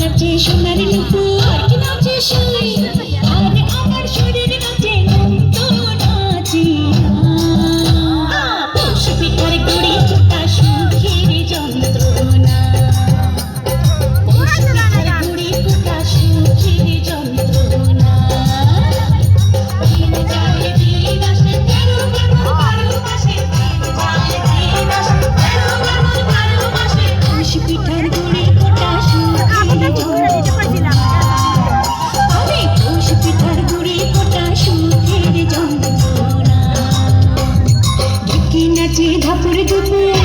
নাচে সোনারি নুপুর কি নাচে শুই আর আমার শরীর নাচে নন্দ নাচিয়া পশু পিঠার গুড়ি ছোটা সুখের যন্ত্রণা পশু পিঠার গুড়ি ছোটা সুখের যন্ত্রণা দিন যায় দিন আসে 13 মাসে পশু পিঠার গুড়ি ধাপুর দুপুর